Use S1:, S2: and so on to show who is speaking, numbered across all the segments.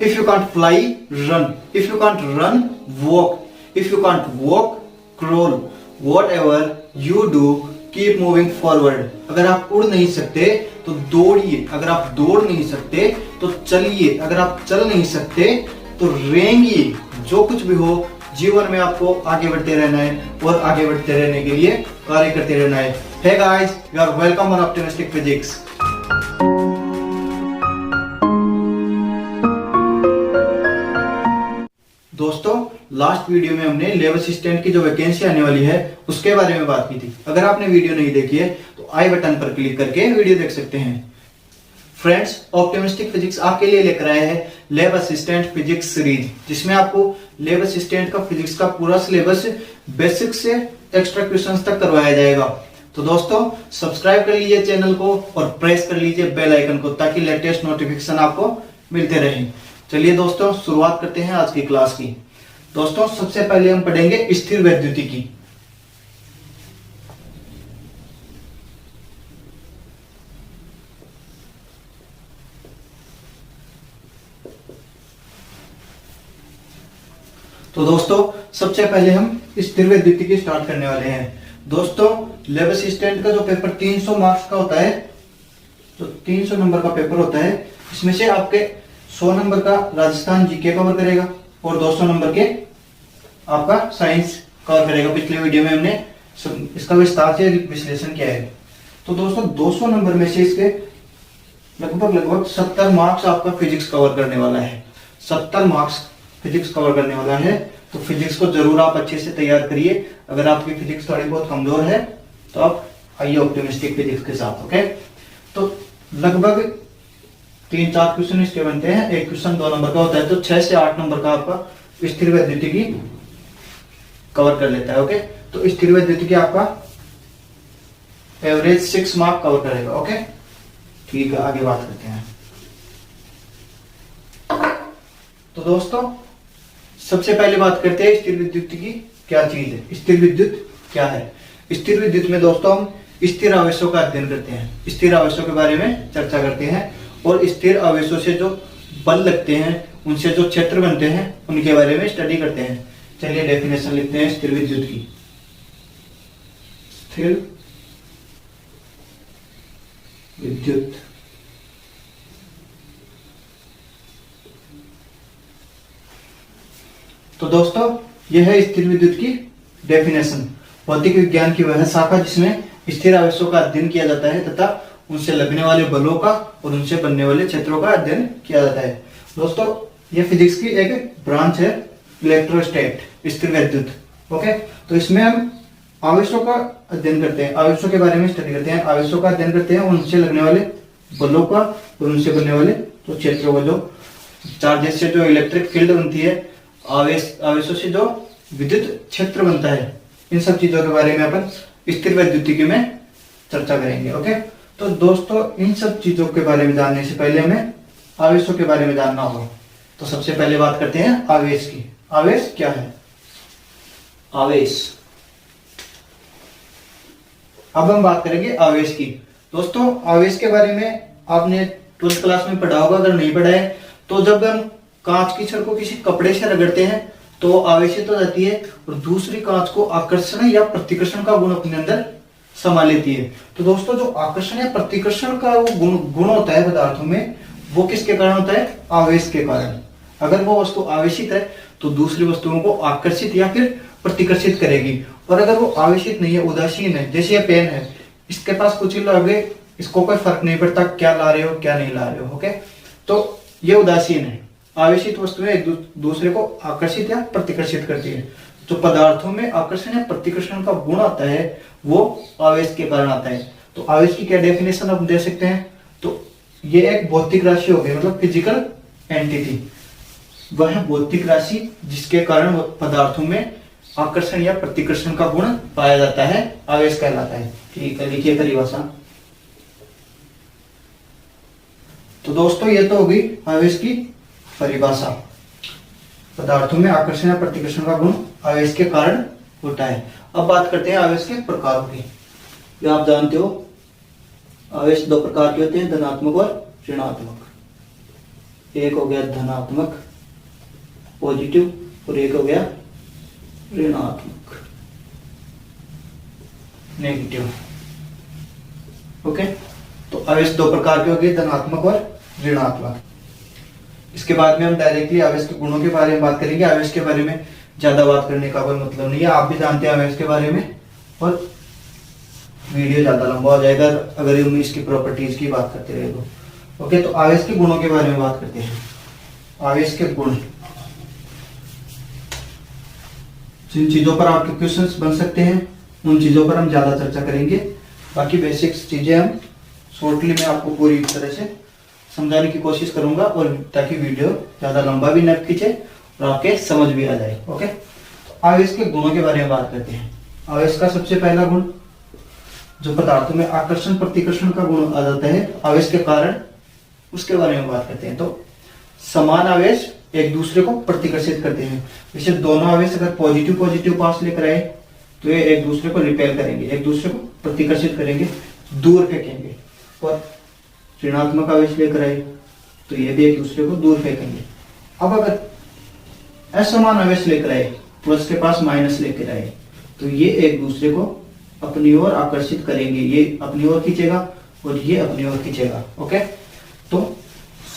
S1: if you can't fly, run. If you can't run, walk. If you can't walk, crawl. Whatever you do, keep moving forward. अगर आप उड़ नहीं सकते तो दौड़िए, अगर आप दौड़ नहीं सकते तो चलिए, अगर आप चल नहीं सकते तो रेंगिए। जो कुछ भी हो जीवन में आपको आगे बढ़ते रहना है और आगे बढ़ते रहने के लिए कार्य करते रहना है। Hey guys, you are welcome on Optimistic Physics. दोस्तों, लास्ट वीडियो में हमने लैब असिस्टेंट की जो वैकेंसी आने वाली है उसके बारे में बात की थी। अगर आपने वीडियो नहीं देखी है तो आई बटन पर क्लिक करके वीडियो देख सकते हैं। फ्रेंड्स, ऑप्टिमिस्टिक फिजिक्स आपके लिए लेकर आया है लैब असिस्टेंट फिजिक्स सीरीज, जिसमें आपको लैब असिस्टेंट का फिजिक्स का पूरा सिलेबस बेसिक से एक्स्ट्रा क्वेश्चंस तक करवाया जाएगा। तो दोस्तों, सब्सक्राइब कर लीजिए चैनल को और प्रेस कर लीजिए बेल आइकन को, ताकि लेटेस्ट नोटिफिकेशन आपको मिलते रहे। चलिए दोस्तों, शुरुआत करते हैं आज की क्लास की। दोस्तों, सबसे पहले हम पढ़ेंगे स्थिर वैद्युतिकी। तो दोस्तों, सबसे पहले हम स्थिर वैद्युतिकी स्टार्ट करने वाले हैं। दोस्तों, लैब असिस्टेंट का जो पेपर 300 मार्क्स का होता है, तो 300 नंबर का पेपर होता है, इसमें से आपके 100 नंबर का राजस्थान जीके कवर करेगा और 200 नंबर के आपका साइंस कवर करेगा। पिछले वीडियो में हमने इसका विस्तार से विश्लेषण किया है। तो दोस्तों, 200 नंबर में से इसके लगभग 70 मार्क्स आपका फिजिक्स कवर करने वाला है। 70 मार्क्स फिजिक्स कवर करने वाला है, तो फिजिक्स को जरूर आप अच्छे से तैयार करिए। अगर आपकी फिजिक्स थोड़ी बहुत कमजोर है तो आप आइए ऑप्टिमिस्टिक फिजिक्स के साथ। ओके, तो लगभग 3-4 क्वेश्चन इसके बनते हैं। एक क्वेश्चन 2 नंबर का होता है, तो 6 से 8 नंबर का आपका स्थिर वैद्युतिकी कवर कर लेता है। ओके, तो स्थिर वैद्युतिकी आपका एवरेज 6 मार्क कवर करेगा। ओके, ठीक है, आगे बात करते हैं। तो दोस्तों, सबसे पहले बात करते हैं स्थिर विद्युतिकी क्या चीज है। स्थिर विद्युत क्या है? स्थिर विद्युत में दोस्तों हम स्थिर आवेशों का अध्ययन करते हैं, स्थिर आवेशों के बारे में चर्चा करते हैं और स्थिर आवेशों से जो बल लगते हैं, उनसे जो क्षेत्र बनते हैं, उनके बारे में स्टडी करते हैं। चलिए डेफिनेशन लिखते हैं स्थिर विद्युत की। स्थिर विद्युत तो दोस्तों, यह है स्थिर विद्युत की डेफिनेशन। भौतिक विज्ञान की वह शाखा जिसमें स्थिर आवेशों का अध्ययन किया जाता है तथा उनसे लगने वाले बलों का और उनसे बनने वाले क्षेत्रों का अध्ययन किया जाता है। दोस्तों, यह फिजिक्स की एक ब्रांच है, इलेक्ट्रोस्टैट, स्थिर विद्युत। ओके, तो इसमें हम आवेशों का अध्ययन करते हैं, आवेशों के बारे में स्टडी करते हैं, आवेशों का अध्ययन करते हैं, उनसे लगने वाले बलों का और उनसे बनने वाले तो क्षेत्रों का, जो चार्जेस से जो इलेक्ट्रिक फील्ड बनती है, आवेशों से जो विद्युत क्षेत्र बनता है, इन सब चीजों के बारे में अपन स्थिर वैद्युतिकी में चर्चा करेंगे। ओके, तो दोस्तों, इन सब चीजों के बारे में जानने से पहले हमें आवेशों के बारे में जानना होगा। तो सबसे पहले बात करते हैं आवेश की। आवेश क्या है? आवेश, अब हम बात करेंगे आवेश की। दोस्तों, आवेश के बारे में आपने 12th क्लास में पढ़ा होगा, अगर नहीं पढ़ा है तो जब हम कांच की छड़ को किसी कपड़े से रगड़ते हैं तो आवेशित हो जाती है और दूसरी कांच को आकर्षण या प्रतिकर्षण का गुण अपने अंदर समा लेती है। तो दोस्तों, जो आकर्षण या प्रतिकर्षण का वो गुण होता है पदार्थों में, वो किसके कारण होता है? आवेश के कारण। अगर वो वस्तु आवेशित है तो दूसरी वस्तुओं को आकर्षित या फिर प्रतिकर्षित करेगी, और अगर वो आवेशित नहीं है, उदासीन है, जैसे ये पेन है, इसके पास कुछ ही लोगे, इसको कोई फर्क नहीं पड़ता क्या ला रहे हो क्या नहीं ला रहे हो। ओके, तो ये उदासीन है। आवेशित वस्तुएं एक दूसरे को आकर्षित या प्रतिकर्षित करती है। जो पदार्थों में आकर्षण या प्रतिकर्षण का गुण आता है वो आवेश के कारण आता है। तो आवेश की क्या डेफिनेशन आप दे सकते हैं? तो ये एक भौतिक राशि हो गई, मतलब फिजिकल एंटिटी। वह भौतिक राशि जिसके कारण पदार्थों में आकर्षण या प्रतिकर्षण का गुण पाया जाता है, आवेश कहलाता है। ठीक है, लिखिए परिभाषा। तो दोस्तों, ये तो होगी आवेश की परिभाषा। पदार्थों में आकर्षण या प्रतिकर्षण का गुण आवेश के कारण होता है। अब बात करते हैं आवेश के प्रकारों की। ये आप जानते हो, आवेश 2 प्रकार के होते हैं, धनात्मक और ऋणात्मक। एक हो गया धनात्मक पॉजिटिव और एक हो गया ऋणात्मक नेगेटिव। ओके, तो आवेश दो प्रकार के हो गए, धनात्मक और ऋणात्मक। इसके बाद में हम डायरेक्टली आवेश के गुणों के बारे में बात करेंगे। आवेश के बारे में ज्यादा बात करने का कोई मतलब नहीं है, आप भी जानते हैं आवेश के बारे में, और वीडियो ज्यादा लंबा हो जाएगा अगर हम इसकी प्रॉपर्टीज की बात करते रहे तो। ओके, तो आवेश के गुणों के बारे में बात करते हैं। आवेश के गुण, जिन चीजों पर आपके क्वेश्चंस बन सकते हैं उन चीजों पर हम ज्यादा चर्चा करेंगे। बाकी बेसिक्स चीजें हम शॉर्टली में आपको पूरी तरह से समझाने की कोशिश करूंगा, और ताकि वीडियो ज्यादा लंबा भी न खींचे और आपके समझ भी आ जाए। ओके, तो आवेश के गुणों के बारे में बात करते हैं। आवेश का सबसे पहला गुण जो पदार्थों में आकर्षण प्रतिकर्षण का गुण आ जाता है आवेश के कारण, उसके बारे में बात करते हैं। तो समान आवेश एक दूसरे को प्रतिकर्षित करते हैं। जैसे दोनों आवेश अगर पॉजिटिव पॉजिटिव पास लेकर आए तो ये एक दूसरे को रिपेल करेंगे, एक दूसरे को प्रतिकर्षित करेंगे, दूर फेंकेंगे। और ऋणात्मक आवेश लेकर आए तो ये भी एक दूसरे को दूर फेंकेंगे। अब अगर असमान आवेश लेकर आए, प्लस के पास माइनस लेकर आए, तो ये एक दूसरे को अपनी ओर आकर्षित करेंगे, ये अपनी ओर खींचेगा और ये अपनी ओर खींचेगा। ओके, तो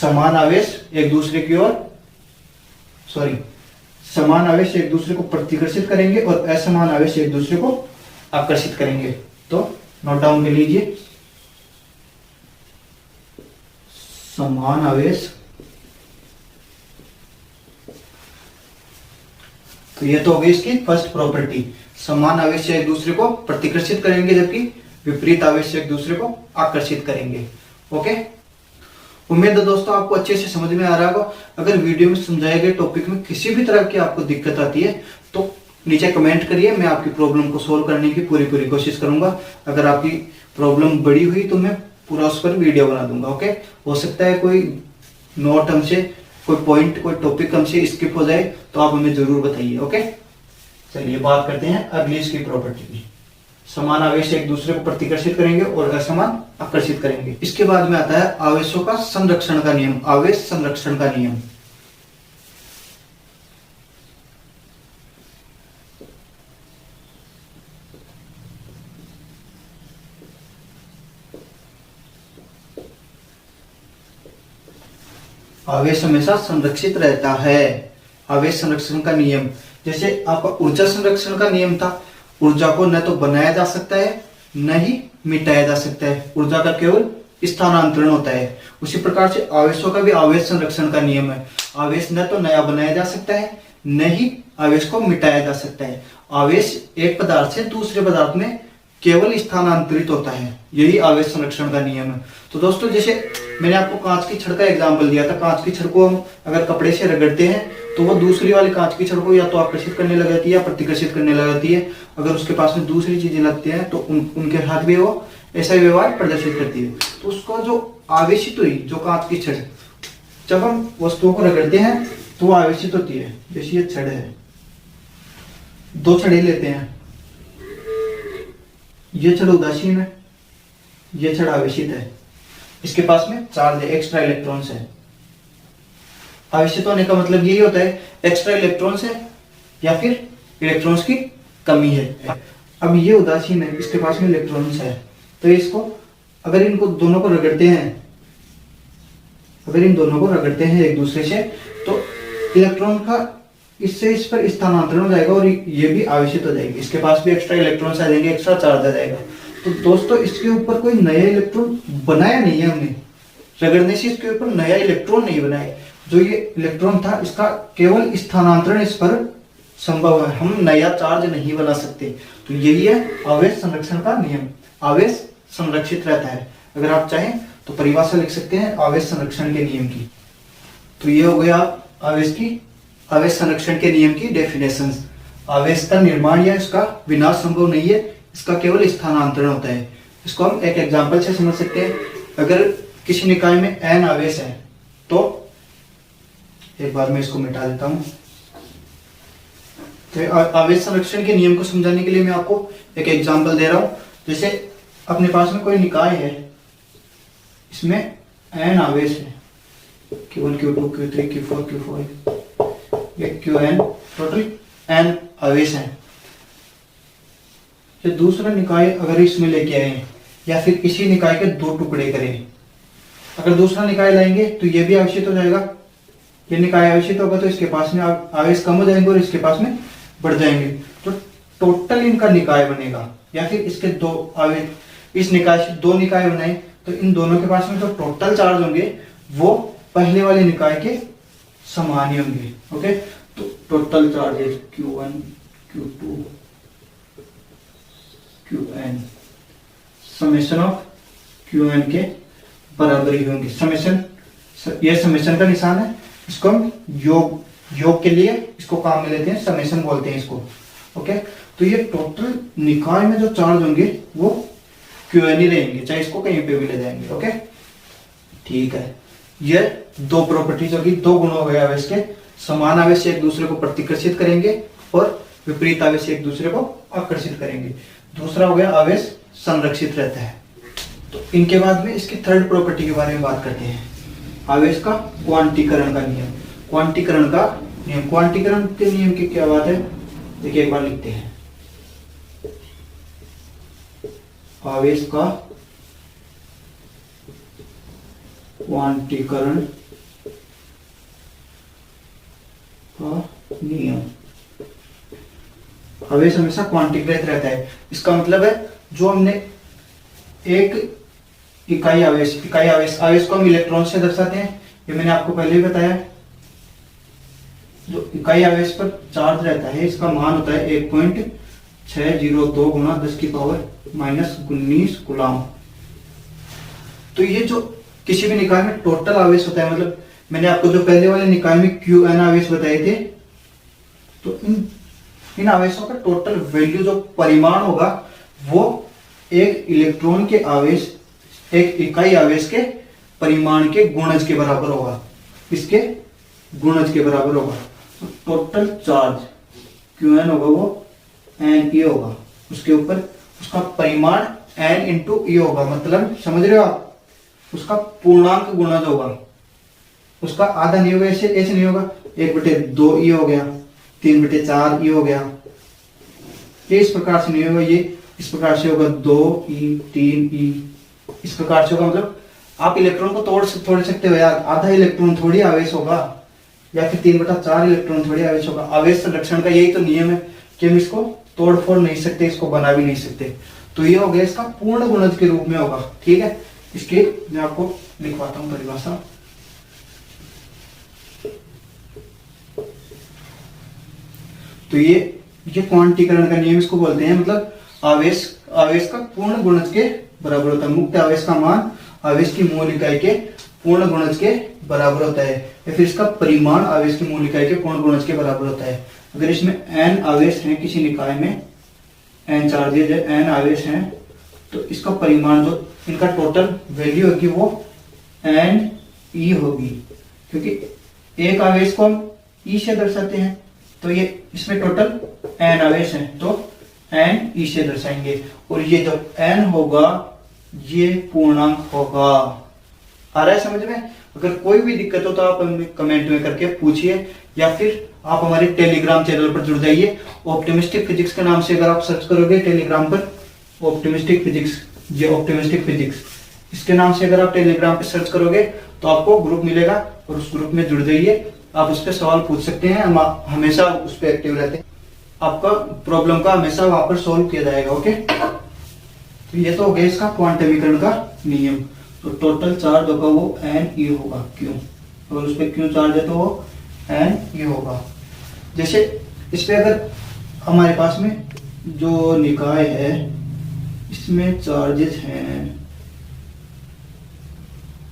S1: समान आवेश एक दूसरे की ओर समान आवेश एक दूसरे को प्रतिकर्षित करेंगे और असमान आवेश एक दूसरे को आकर्षित करेंगे। तो नोट डाउन कर लीजिए, समान आवेश, तो ये तो होगी इसकी फर्स्ट प्रॉपर्टी, समान आवेश से एक दूसरे को प्रतिकर्षित करेंगे जबकि विपरीत आवेश से एक दूसरे को आकर्षित करेंगे। ओके, उम्मीद है दोस्तों आपको अच्छे से समझ में आ रहा होगा। अगर वीडियो में समझाए गए टॉपिक में किसी भी तरह की आपको दिक्कत आती है तो नीचे कमेंट करिए, मैं आपकी प्रॉब्लम को सोल्व करने की पूरी कोशिश करूंगा। अगर आपकी प्रॉब्लम बड़ी हुई तो मैं पूरा उस पर वीडियो बना दूंगा। ओके, हो सकता है कोई नोट हमसे, कोई पॉइंट, कोई टॉपिक हमसे स्किप हो जाए तो आप हमें जरूर बताइए। ओके, चलिए बात करते हैं अगली इसकी प्रॉपर्टी की। समान आवेश एक दूसरे को प्रतिकर्षित करेंगे और असमान आकर्षित करेंगे। इसके बाद में आता है आवेशों का संरक्षण का नियम, आवेश संरक्षण का नियम। आवेश हमेशा संरक्षित रहता है, आवेश संरक्षण का नियम। जैसे आपका ऊर्जा संरक्षण का नियम था, ऊर्जा को न तो बनाया जा सकता है न ही मिटाया जा सकता है, ऊर्जा का केवल स्थानांतरण होता है। उसी प्रकार से आवेशों का भी आवेश संरक्षण का नियम है, आवेश न तो नया बनाया जा सकता है न ही आवेश को मिटाया जा सकता है। आवेश एक पदार्थ से दूसरे पदार्थ में केवल स्थानांतरित होता है, यही आवेश संरक्षण का नियम है। तो दोस्तों जैसे मैंने आपको कांच की छड़ का एग्जाम्पल दिया था, कांच की छड़ को हम अगर कपड़े से रगड़ते हैं तो वो दूसरी वाली कांच की छड़ को या तो आकर्षित करने लग जाती है या प्रतिकर्षित करने लग जाती है। अगर उसके पास में दूसरी चीजें लगती हैं तो उनके हाथ भी वो ऐसा ही व्यवहार प्रदर्शित करती है। तो उसका जो आवेशित हुई जो कांच की छड़, जब हम वस्तुओं को रगड़ते हैं तो वो आवेशित होती है। जैसे ये छड़ है, दो छड़े लेते हैं, ये छड़ उदासीन है, ये छड़ आवेशित है, इसके पास में चार्ज है, एक्स्ट्रा इलेक्ट्रॉन्स है। आवेशित होने का मतलब यही होता है एक्स्ट्रा इलेक्ट्रॉन्स है या फिर इलेक्ट्रॉन्स की कमी है। अब ये उदासीन है, इसके पास में इलेक्ट्रॉन्स है, तो इसको अगर इनको दोनों को रगड़ते हैं, अगर इन दोनों को रगड़ते हैं एक दूसरे से तो इलेक्ट्रॉन का इससे इस पर स्थानांतरण हो जाएगा और ये भी आवेशित हो जाएगी, इसके पास भी एक्स्ट्रा इलेक्ट्रॉन्स आ जाएंगे, एक्स्ट्रा चार्ज आ जाएगा। तो दोस्तों इसके ऊपर कोई नया इलेक्ट्रॉन बनाया नहीं है हमने, रगड़ने से इसके ऊपर नया इलेक्ट्रॉन नहीं बनाया। जो ये इलेक्ट्रॉन था इसका केवल स्थानांतरण इस पर संभव है, हम नया चार्ज नहीं बना सकते। तो यही है आवेश संरक्षण का नियम, आवेश संरक्षित रहता है। अगर आप चाहें तो परिभाषा लिख सकते हैं आवेश संरक्षण के नियम की। तो ये हो गया आवेश संरक्षण के नियम की डेफिनेशन। आवेश का निर्माण या इसका विनाश संभव नहीं है, इसका केवल स्थानांतरण होता है। इसको हम एक एग्जांपल से समझ सकते हैं। अगर किसी निकाय में n आवेश है तो एक बार मैं इसको मिटा देता हूं। तो आवेश संरक्षण के नियम को समझाने के लिए मैं आपको एक एग्जांपल दे रहा हूं। जैसे अपने पास में कोई निकाय है, इसमें n आवेश है, Q1 Q2 Q3 Q4 Q4 ये Qn टोटल n आवेश हैं। जो दूसरा निकाय अगर इसमें लेके आए या फिर इसी निकाय के दो टुकड़े करें, अगर दूसरा निकाय लाएंगे तो ये भी आवेशित हो जाएगा, ये निकाय आवेशित होगा तो इसके पास में आवेश कम हो जाएंगे और इसके पास में बढ़ जाएंगे। तो टोटल इनका निकाय बनेगा, या फिर इसके दो आवेश, इस निकाय से दो निकाय बनाए तो इन दोनों के पास में जो टोटल चार्ज होंगे वो पहले वाले निकाय के समान ही होंगे। ओके, तो total charges Q1 Q2 Qn summation of Qn के बराबर ही होंगे। समेशन, ये समेशन का निशान है, इसको हम योग के लिए इसको काम में लेते हैं, समेशन बोलते हैं इसको। ओके, तो ये टोटल निकाय में जो चार्ज होंगे वो Qn ही रहेंगे, चाहे इसको कहीं पे भी ले जाएंगे। ओके, ठीक है। ये दो प्रॉपर्टीज होगी, दो गुण हो गए आवेश के। समान आवेश एक दूसरे को प्रतिकर्षित करेंगे और विपरीत आवेश एक दूसरे को आकर्षित करेंगे। दूसरा हो गया आवेश संरक्षित रहता है। तो इनके बाद में इसकी थर्ड प्रॉपर्टी के बारे में बात करते हैं, आवेश का क्वांटीकरण का नियम। क्वांटीकरण का नियम, क्वांटीकरण के नियम की क्या बात है, देखिए एक बार लिखते हैं। आवेश का क्वांटीकरण का नियम। आवेश हमेशा क्वांटीकृत रहता है। इसका मतलब है जो हमने एक इकाई आवेश को हम इलेक्ट्रॉन से दर्शाते हैं, ये मैंने आपको पहले ही बताया। जो इकाई आवेश पर चार्ज रहता है इसका मान होता है 1.602 गुना 10 की पावर -19 कूलम। तो ये जो किसी भी निकाय में टोटल आवेश होता है, मतलब मैंने आपको जो पहले वाले निकाय में Qn आवेश बताए थे, तो इन आवेशों का टोटल वैल्यू जो परिमाण होगा वो एक इलेक्ट्रॉन के आवेश, एक इकाई आवेश के परिमाण के गुणज के बराबर होगा, इसके गुणज के बराबर होगा। तो टोटल चार्ज Qn होगा वो Ne होगा, उसके ऊपर उसका परिमाण n इंटू E होगा, मतलब समझ रहे हो आप, उसका पूर्णांक गुणज होगा, उसका आधा नहीं होगा, ऐसे नहीं होगा 1/2 E हो गया, 3/4 E हो गया, ये इस प्रकार से नहीं होगा, ये इस प्रकार से होगा 2E 3E, इस प्रकार से होगा। मतलब आप इलेक्ट्रॉन को तोड़ सकते हो यार, आधा इलेक्ट्रॉन थोड़ी आवेश होगा, या फिर 3/4 इलेक्ट्रॉन थोड़ी आवेश होगा। आवेश संरक्षण का यही तो नियम है कि हम इसको तोड़ फोड़ नहीं सकते, इसको बना भी नहीं सकते। तो ये हो गया इसका पूर्ण गुणज के रूप में होगा। ठीक है, इसके मैं आपको लिखवाता हूं परिभाषा। तो ये क्वांटीकरण का नियम इसको बोलते हैं, मतलब आवेश का पूर्ण गुणज के बराबर होता है। मुक्त आवेश का मान आवेश की मूल इकाई के पूर्ण गुणज के बराबर होता है, या फिर इसका परिमाण आवेश की मूल इकाई के पूर्ण गुणज के बराबर होता है। अगर इसमें n आवेश हैं, किसी निकाय में n चार्जेज है, n आवेश हैं, तो इसका परिमाण जो इनका टोटल वैल्यू होगी वो Ne होगी, क्योंकि एक आवेश को हम E से दर्शाते हैं, तो ये इसमें टोटल n आवेश हैं तो Ne से दर्शाएंगे, और ये जो n होगा ये पूर्णांक होगा। आ रहा है समझ में? अगर कोई भी दिक्कत हो तो आप हमें कमेंट में करके पूछिए, या फिर आप हमारे टेलीग्राम चैनल पर जुड़ जाइए। ऑप्टिमिस्टिक फिजिक्स के नाम से अगर आप सर्च करोगे टेलीग्राम पर, ऑप्टिमिस्टिक फिजिक्स इसके नाम से अगर आप टेलीग्राम पे सर्च करोगे तो आपको ग्रुप मिलेगा, और उस ग्रुप में जुड़ जाइए। आप उस पर सवाल पूछ सकते हैं, हम हमेशा उस पर एक्टिव रहते हैं, आपका प्रॉब्लम का हमेशा वहां पर सोल्व किया जाएगा। ओके, तो ये तो हो गया इसका क्वांटमीकरण का नियम। तो टोटल चार्ज होगा वो Ne होगा, क्यों, अगर उस पर क्यों चार्ज है तो वो Ne होगा। जैसे इस पे अगर हमारे पास में जो निकाय है इसमें चार्जेस हैं,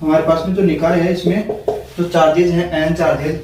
S1: हमारे पास में जो निकाय है इसमें जो चार्जेस हैं n चार्जेस,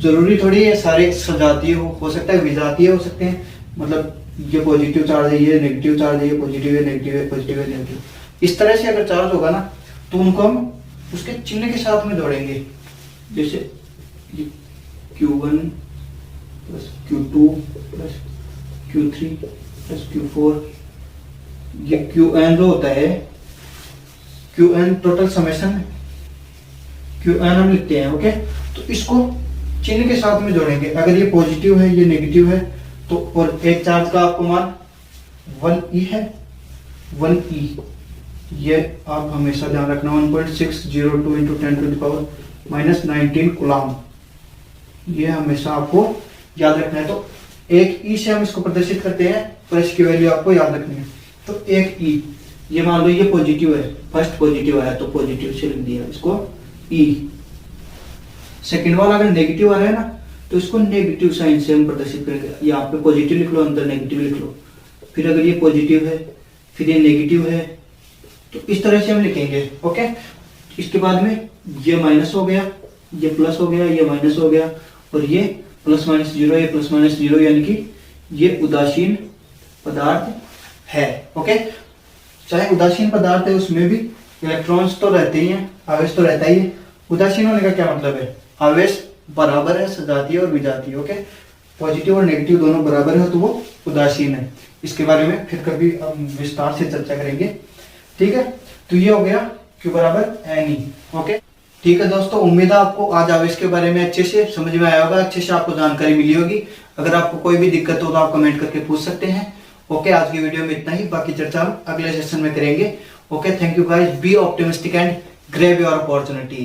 S1: जरूरी थोड़ी है सारे सजातीय हो सकता है, विजातीय हो सकते हैं, मतलब ये पॉजिटिव चार्ज है, ये नेगेटिव चार्ज है, ये पॉजिटिव है, नेगेटिव है, पॉजिटिव है, नेगेटिव। इस तरह से अगर चार्ज होगा ना तो उनको हम उसके चिन्ह के साथ में जोड़ेंगे। जैसे Q1 plus Q2 plus Q3 plus Q4, ये Qn जो होता है, Qn total summation Q N हम लिखते हैं। ओके, तो इसको चिन्ह के साथ में जोड़ेंगे। अगर ये पॉजिटिव है, ये नेगेटिव है, तो और एक चार्ज का आपको मान 1e है, 1e, ये आप हमेशा ध्यान रखना, 1.602 इंटू 10⁻⁻19 कूलम, ये हमेशा आपको याद रखना है। तो एक ई से हम इसको प्रदर्शित करते हैं, पर इसकी वैल्यू आपको याद रखनी है। तो एक ई, ये मान लो ये पॉजिटिव है, फर्स्ट पॉजिटिव आया तो पॉजिटिव से लिख दिया इसको ई। सेकंड वाला अगर नेगेटिव आ रहा है ना, तो इसको नेगेटिव साइन से हम प्रदर्शित करेंगे। यहाँ पे पॉजिटिव लिख लो, अंदर नेगेटिव लिख लो। फिर अगर ये पॉजिटिव है, फिर ये नेगेटिव है, तो इस तरह से हम लिखेंगे। ओके, इसके बाद में ये माइनस हो गया, ये प्लस हो गया, ये माइनस हो गया, और ये प्लस माइनस जीरो, ये प्लस माइनस जीरो, यानी कि ये उदासीन पदार्थ है। ओके, चाहे उदासीन पदार्थ है, उसमें भी इलेक्ट्रॉन्स तो रहते ही हैं, आवेश तो रहता ही है। उदासीन होने का क्या मतलब है? आवेश बराबर है सजातीय और विजातीय। ओके, पॉजिटिव और नेगेटिव दोनों बराबर है, तो वो उदासीन है। इसके बारे में फिर कभी हम विस्तार से चर्चा करेंगे। ठीक है, तो ये हो गया Q बराबर NE। ओके, ठीक है दोस्तों, उम्मीद है आपको आज आवेश के बारे में अच्छे से समझ में आया होगा, अच्छे से आपको जानकारी मिली होगी। अगर आपको कोई भी दिक्कत हो तो आप कमेंट करके पूछ सकते हैं। ओके, आज की वीडियो में इतना ही, बाकी चर्चा हम अगले सेशन में करेंगे। Okay, thank you guys, be optimistic and grab your opportunity.